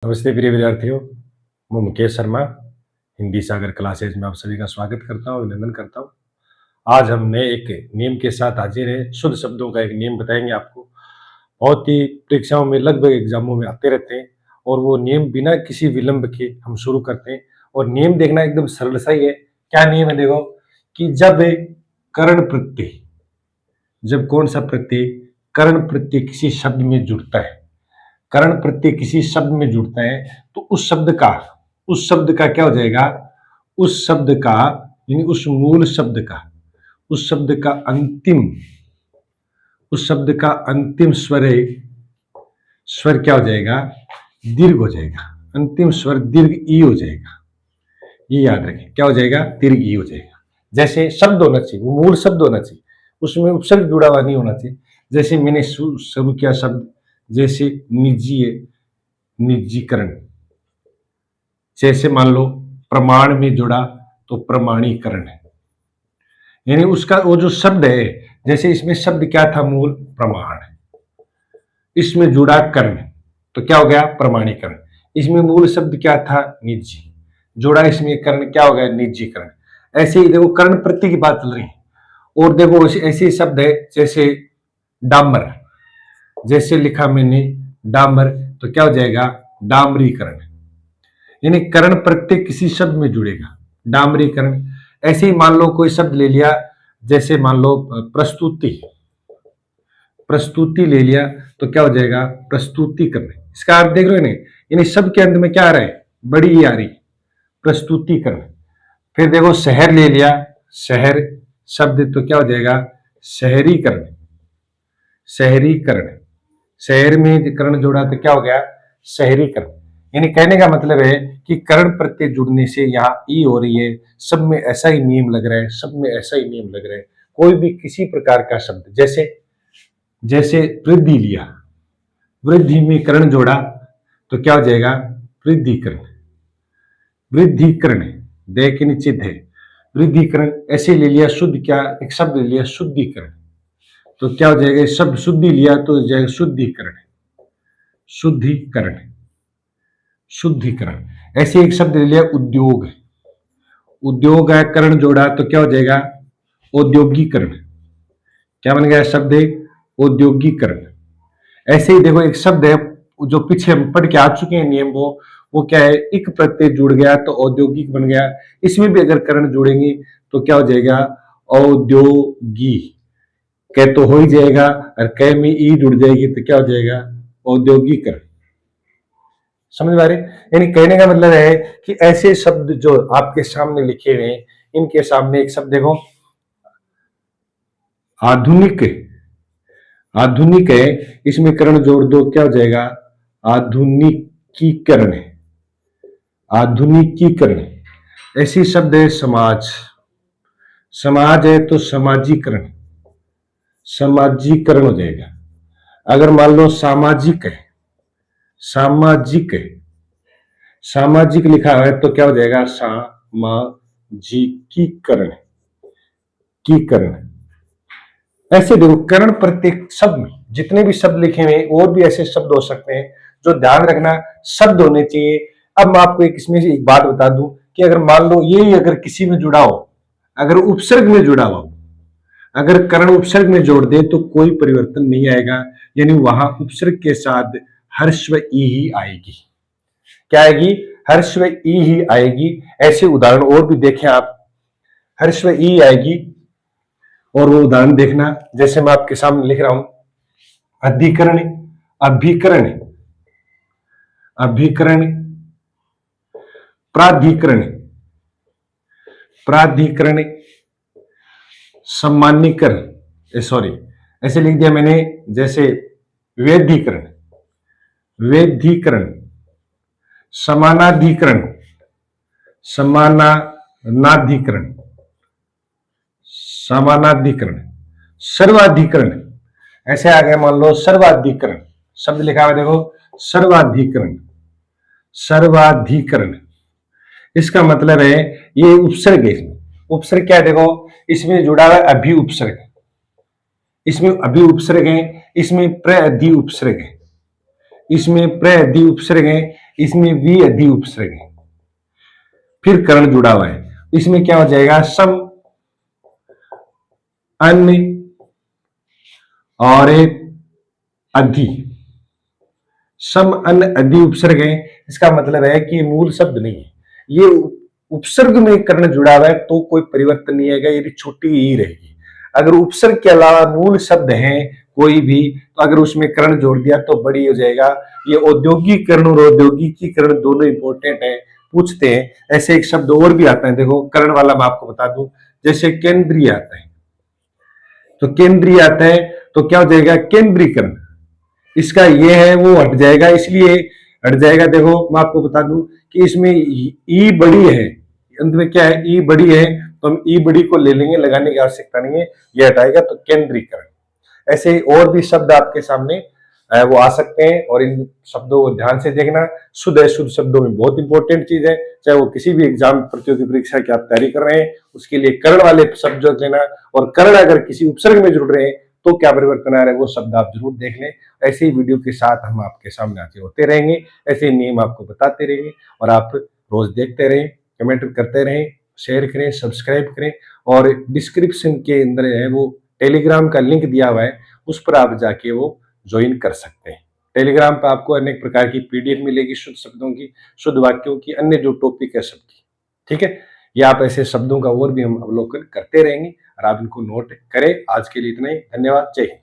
नमस्ते प्रिय विद्यार्थियों, मैं मुकेश शर्मा हिंदी सागर क्लासेज में आप सभी का स्वागत करता हूँ, अभिनंदन करता हूँ। आज हमने एक नियम के साथ हाजिर हैं। शुद्ध शब्दों का एक नियम बताएंगे आपको। बहुत ही परीक्षाओं में लगभग एग्जामों में आते रहते हैं और वो नियम बिना किसी विलंब के हम शुरू करते हैं। और नियम देखना एकदम सरल सा ही है। क्या नियम है देखो कि जब कर्ण प्रत्यय, जब कौन सा प्रत्यय, कर्ण प्रत्यय किसी शब्द में जुड़ता है, कर्ण प्रत्यय किसी शब्द में जुड़ता है तो उस शब्द का क्या हो जाएगा, उस शब्द का यानी उस मूल शब्द का, उस शब्द का अंतिम, उस शब्द का अंतिम स्वर क्या हो जाएगा, दीर्घ हो जाएगा। अंतिम स्वर दीर्घ ई हो जाएगा। ये याद रखें, क्या हो जाएगा, दीर्घ ई हो जाएगा। जैसे शब्द होना चाहिए, वो मूल शब्द होना चाहिए, उसमें उपसर्ग जुड़ा हुआ नहीं होना चाहिए। जैसे मैंने शुरू किया शब्द, जैसे निजी है, निजीकरण। जैसे मान लो प्रमाण में जुड़ा तो प्रमाणीकरण है, यानी उसका वो जो शब्द है, जैसे इसमें शब्द क्या था, मूल प्रमाण, इसमें जुड़ा कर्ण तो क्या हो गया, प्रमाणीकरण। इसमें मूल शब्द क्या था, निजी, जोड़ा इसमें कर्ण, क्या हो गया, निजीकरण। ऐसे ही देखो कर्ण प्रत्यय की बात चल रही है। और देखो ऐसे शब्द है जैसे डामर, जैसे लिखा मैंने डामर तो क्या हो जाएगा, डामरीकरण। यानी कर्ण प्रत्यय किसी शब्द में जुड़ेगा, डामरीकरण। ऐसे ही मान लो कोई शब्द ले लिया, जैसे मान लो प्रस्तुति, प्रस्तुति ले लिया तो क्या हो जाएगा, प्रस्तुतिकरण। इसका अर्थ देख रहे हो नहीं, यानी शब्द के अंत में क्या आ रहा है, बड़ी ई आ रही, प्रस्तुतिकरण। फिर देखो शहर ले लिया, शहर शब्द तो क्या हो जाएगा, शहरीकरण, शहरीकरण। शहर में कर्ण जोड़ा तो क्या हो गया, शहरीकरण। यानी कहने का मतलब है कि कर्ण प्रत्यय जुड़ने से यहाँ ई हो रही है। सब में ऐसा ही नियम लग रहा है, सब में ऐसा ही नियम लग रहा है। कोई भी किसी प्रकार का शब्द, जैसे जैसे वृद्धि लिया, वृद्धि में कर्ण जोड़ा तो क्या हो जाएगा, वृद्धिकरण, वृद्धिकरण। दे के नीचे है वृद्धिकरण। ऐसे ले लिया शुद्ध, क्या एक शब्द ले लिया शुद्धिकरण तो क्या हो जाएगा, शब्द शुद्धि लिया तो जाएगा शुद्धिकरण, शुद्धिकरण, शुद्धिकरण। ऐसे एक शब्द ले लिया उद्योग, उद्योग है कर्ण जोड़ा तो क्या हो जाएगा, औद्योगिकरण। क्या बन गया शब्द, औद्योगिकरण। ऐसे ही देखो एक शब्द है जो पीछे हम पढ़ के आ चुके हैं नियम, वो क्या है, इक प्रत्यय जुड़ गया तो औद्योगिक बन गया। इसमें भी अगर कर्ण जुड़ेंगे तो क्या हो जाएगा, औद्योगी। कह तो हो ही जाएगा, और कह में ई जुड़ जाएगी तो क्या हो जाएगा, औद्योगिकरण। समझ में आ रही, यानी कहने का मतलब है कि ऐसे शब्द जो आपके सामने लिखे हुए हैं, इनके सामने एक शब्द देखो आधुनिक, आधुनिक है, इसमें कर्ण जोड़ दो क्या हो जाएगा, आधुनिकीकरण है, आधुनिकीकरण। ऐसी शब्द है समाज, समाज है तो समाजीकरण, समाजीकरण हो जाएगा। अगर मान लो सामाजिक है, सामाजिक है, सामाजिक लिखा है तो क्या हो जाएगा, सामाजिकीकरण, कीकरण। ऐसे देखो कर्ण प्रत्येक शब्द में जितने भी शब्द लिखे हुए और भी ऐसे शब्द हो सकते हैं, जो ध्यान रखना शब्द होने चाहिए। अब मैं आपको एक इसमें से एक बात बता दूं कि अगर मान लो ये अगर किसी में जुड़ा हो, अगर उपसर्ग में जुड़ा हो, अगर कर्ण उपसर्ग में जोड़ दे तो कोई परिवर्तन नहीं आएगा, यानी वहां उपसर्ग के साथ हर्ष व ई ही आएगी। क्या आएगी, हर्ष व ई ही आएगी। ऐसे उदाहरण और भी देखें आप, हर्ष व ई आएगी। और वो उदाहरण देखना, जैसे मैं आपके सामने लिख रहा हूं, अधिकरण, अभिकरण, अभिकरण, प्राधिकरण, प्राधिकरण, सम्मानीकरण, सॉरी ऐसे लिख दिया मैंने, जैसे वेदीकरण, वेदीकरण, समानाधिकरण, समानाधिकरण, समानाधिकरण, सर्वाधिकरण। ऐसे आ गया मान लो सर्वाधिकरण, शब्द लिखा हुआ देखो सर्वाधिकरण, सर्वाधिकरण। इसका मतलब है ये उपसर्ग है, उपसर्ग क्या है देखो, इसमें जुड़ा हुआ अभी उपसर्ग, इसमें अभी उपसर्ग है, इसमें प्रअधि उपसर्ग है। इसमें प्र अधि उपसर्ग है, इसमें वी अधि उपसर्ग है, फिर कर्ण जुड़ा हुआ है। इसमें क्या हो जाएगा, सम, अन्य और अधि। सम अन अधि उपसर्ग है, इसका मतलब है कि मूल शब्द नहीं है, ये उपसर्ग में कर्ण जुड़ा हुआ है तो कोई परिवर्तन नहीं आएगा, यदि छुट्टी ही रहेगी। अगर उपसर्ग के अलावा मूल शब्द है कोई भी, तो अगर उसमें कर्ण जोड़ दिया तो बड़ी हो जाएगा। ये औद्योगिकरण और औद्योगिकीकरण दोनों इंपॉर्टेंट है, पूछते हैं। ऐसे एक शब्द और भी आता है, देखो कर्ण वाला मैं आपको बता दूं, जैसे केंद्रीय आता है, तो केंद्रीय आता है तो क्या हो जाएगा, केंद्रीकरण। इसका ये है वो हट जाएगा, इसलिए हट जाएगा। देखो मैं आपको बता दूं कि इसमें ई बड़ी है, अंत में क्या है, ई बड़ी है, तो हम ई बड़ी को ले लेंगे, लगाने की आवश्यकता नहीं है, ये हटाएगा तो केंद्रीकरण। ऐसे ही और भी शब्द आपके सामने वो आ सकते हैं, और इन शब्दों को ध्यान से देखना। शुद्ध अशुद्ध शब्दों में बहुत इंपॉर्टेंट चीज है, चाहे वो किसी भी एग्जाम प्रतियोगी परीक्षा की आप तैयारी कर रहे हैं, उसके लिए कर्ण वाले शब्द जो लेना, और कर्ण अगर किसी उपसर्ग में जुड़ रहे हैं तो क्या परिवर्तन आ रहा है वो शब्द आप जरूर देख लें। ऐसे ही वीडियो के साथ हम आपके सामने आते होते रहेंगे, ऐसे नियम आपको बताते रहेंगे, और आप रोज देखते रहें, कमेंट करते रहें, शेयर करें, सब्सक्राइब करें, और डिस्क्रिप्शन के अंदर है वो टेलीग्राम का लिंक दिया हुआ है, उस पर आप जाके वो ज्वाइन कर सकते हैं। टेलीग्राम पर आपको अनेक प्रकार की पीडीएफ मिलेगी, शुद्ध शब्दों की, शुद्ध वाक्यों की, अन्य जो टॉपिक है सबकी, ठीक है। ये आप ऐसे शब्दों का और भी हम अवलोकन करते रहेंगे, और आप इनको नोट करें। आज के लिए इतना ही, धन्यवाद, जय हिंद।